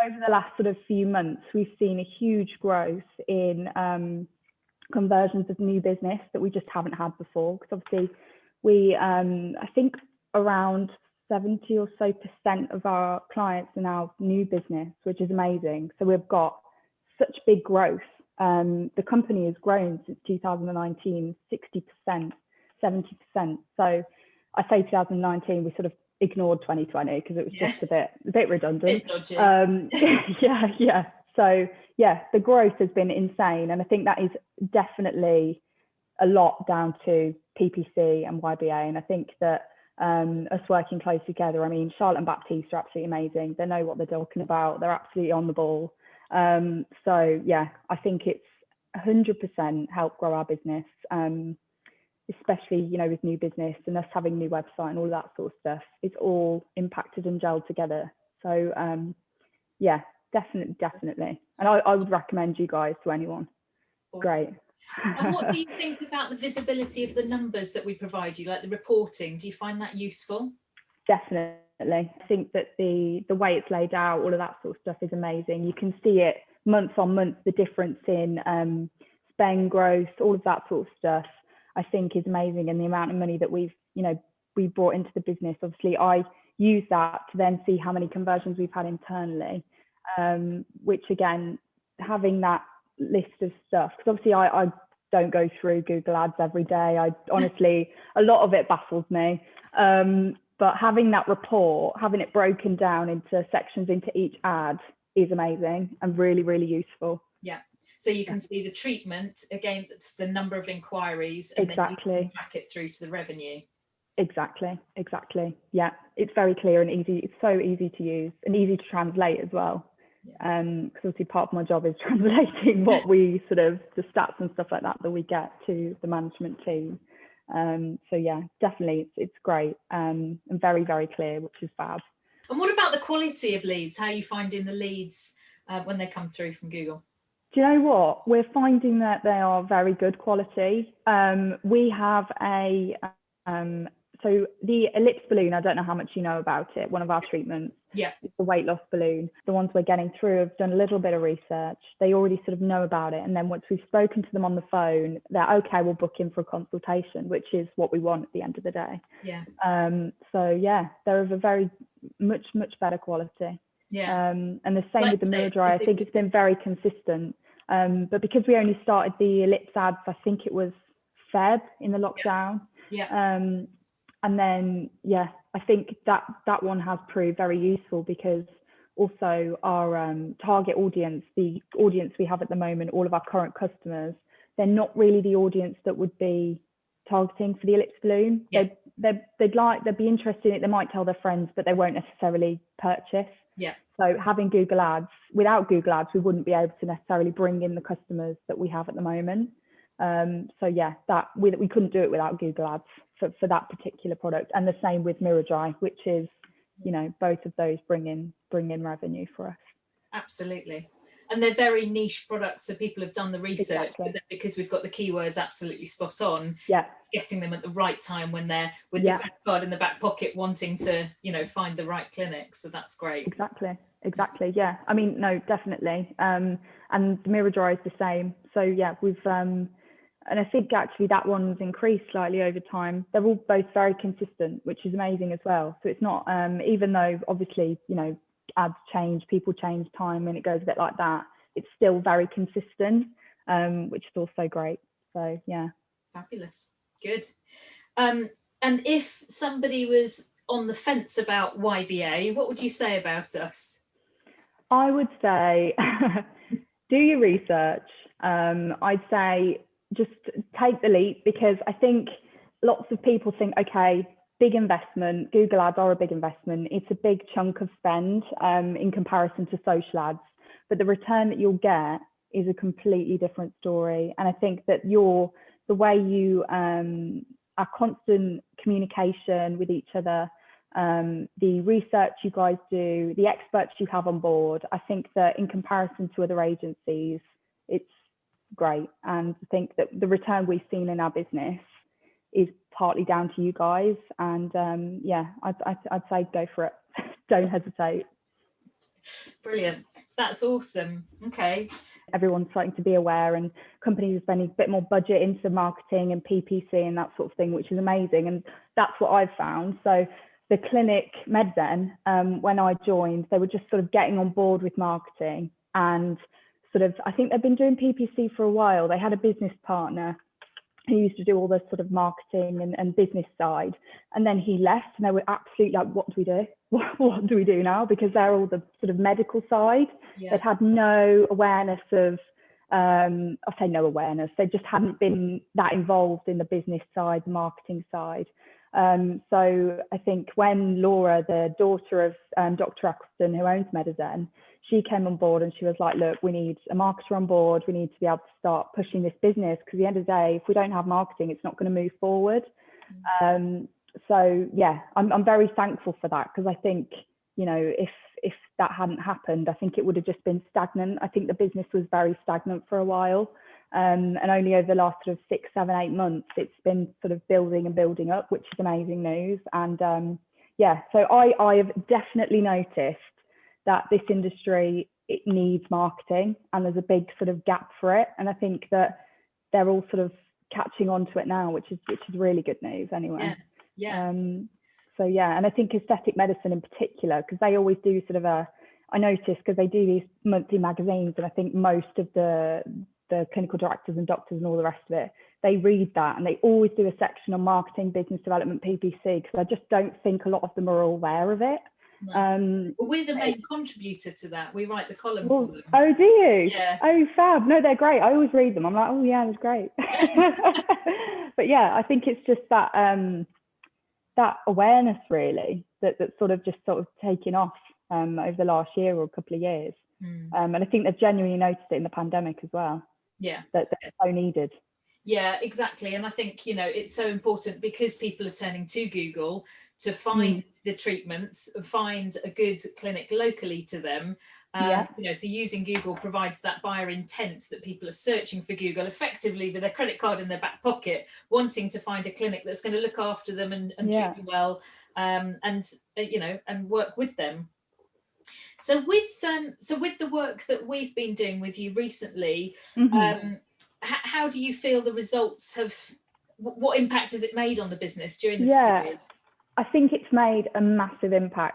over the last sort of few months, we've seen a huge growth in conversions of new business that we just haven't had before. Because obviously we, I think around 70 or so % of our clients are now new business, which is amazing. So we've got such big growth. The company has grown since 2019, 60%, 70%. So I say 2019, we sort of ignored 2020 because it was just a bit redundant. Yeah. So yeah, the growth has been insane, and I think that is definitely a lot down to PPC and YBA. And I think that us working close together, I mean, Charlotte and Baptiste are absolutely amazing. They know what they're talking about. They're absolutely on the ball. So yeah, I think it's 100% helped grow our business, especially, you know, with new business and us having a new website and all that sort of stuff. It's all impacted and gelled together. So yeah, definitely. And I would recommend you guys to anyone. Awesome. Great. And what do you think about the visibility of the numbers that we provide you, like the reporting? Do you find that useful? Definitely. I think that the way it's laid out, all of that sort of stuff is amazing. You can see it month on month, the difference in spend growth, all of that sort of stuff, I think is amazing. And the amount of money that we brought into the business, obviously I use that to then see how many conversions we've had internally, which again, having that list of stuff, because obviously I don't go through Google Ads every day. I honestly, a lot of it baffles me. But having that report, having it broken down into sections into each ad is amazing and really, really useful. Yeah. So you can see the treatment, again, that's the number of inquiries, and exactly. Then you can track it through to the revenue. Exactly. Yeah. It's very clear and easy. It's so easy to use and easy to translate as well. Because obviously part of my job is translating what we sort of, the stats and stuff like that we get to the management team. So yeah, definitely it's great and very, very clear, which is fab. And what about the quality of leads? How are you finding the leads when they come through from Google? Do you know what? We're finding that they are very good quality. We have so the ellipse balloon, I don't know how much you know about it, one of our treatments. Yeah. It's the weight loss balloon. The ones we're getting through have done a little bit of research. They already sort of know about it. And then once we've spoken to them on the phone, they're okay, we'll book in for a consultation, which is what we want at the end of the day. Yeah. So yeah, they're of a very much better quality. Yeah. And the same with the mirror dry. I think it's been very consistent. But because we only started the ellipse ads, I think it was Feb in the lockdown. Yeah. And then, yeah, I think that one has proved very useful because also our target audience, the audience we have at the moment, all of our current customers, they're not really the audience that would be targeting for the ellipse balloon. Yeah. They'd be interested in it. They might tell their friends, but they won't necessarily purchase. Yeah. So having Google Ads, without Google Ads, we wouldn't be able to necessarily bring in the customers that we have at the moment. So yeah, we couldn't do it without Google Ads for that particular product, and the same with Mirror Dry, which is, you know, both of those bring in revenue for us. Absolutely. And they're very niche products, so people have done the research. Exactly. But because we've got the keywords absolutely spot on, yeah, getting them at the right time when they're with the credit card in the back pocket wanting to, you know, find the right clinic. So that's great. Exactly. Yeah, I mean, no, definitely. And the Mirror Dry is the same. So yeah, we've and I think actually that one's increased slightly over time. They're all both very consistent, which is amazing as well. So it's not, even though obviously, you know, ads change, people change, time, and it goes a bit like that, it's still very consistent, which is also great. So yeah. Fabulous. Good. And if somebody was on the fence about YBA, what would you say about us? I would say do your research. I'd say just take the leap, because I think lots of people think, okay, big investment, Google Ads are a big investment. It's a big chunk of spend in comparison to social ads, but the return that you'll get is a completely different story. And I think that the way you are constant communication with each other, the research you guys do, the experts you have on board, I think that in comparison to other agencies, it's great. And I think that the return we've seen in our business is partly down to you guys. And yeah, I'd say go for it. Don't hesitate. Brilliant. That's awesome. Okay. Everyone's starting to be aware, and companies are spending a bit more budget into marketing and PPC and that sort of thing, which is amazing. And that's what I've found. So the clinic Medizen, when I joined, they were just sort of getting on board with marketing, and sort of, I think they've been doing PPC for a while. They had a business partner who used to do all the sort of marketing and business side, and then he left, and they were absolutely like, what do we do? What do we do now? Because they're all the sort of medical side. Yeah. They'd had no awareness of, I'll say no awareness, they just hadn't been that involved in the business side, the marketing side. So I think when Laura, the daughter of Dr. Eccleston, who owns Medizen, she came on board and she was like, look, we need a marketer on board. We need to be able to start pushing this business, because at the end of the day, if we don't have marketing, it's not going to move forward. So yeah, I'm very thankful for that, because I think, you know, if that hadn't happened, I think it would have just been stagnant. I think the business was very stagnant for a while. And only over the last sort of 6, 7, 8 months, it's been sort of building and building up, which is amazing news. And yeah, so I have definitely noticed that this industry, it needs marketing, and there's a big sort of gap for it. And I think that they're all sort of catching on to it now, which is really good news anyway. Yeah. So yeah, and I think aesthetic medicine in particular, because they always do sort of I noticed, because they do these monthly magazines, and I think most of the clinical directors and doctors and all the rest of it, they read that, and they always do a section on marketing, business development, PPC, because I just don't think a lot of them are aware of it. No. Well, we're the main contributor to that. We write the column for them. Oh, do you? Yeah. Oh, fab. No, they're great. I always read them. I'm like, oh yeah, that's great. But yeah, I think it's just that that awareness really that's sort of taken off over the last year or a couple of years. And I think they've genuinely noticed it in the pandemic as well. Yeah. That they're so needed. Yeah, exactly. And I think, you know, it's so important, because people are turning to Google to find the treatments, find a good clinic locally to them. You know, so using Google provides that buyer intent, that people are searching for Google effectively with their credit card in their back pocket, wanting to find a clinic that's going to look after them and treat them well, and you know, and work with them. So with the work that we've been doing with you recently, how do you feel the results have? What impact has it made on the business during this period? I think it's made a massive impact.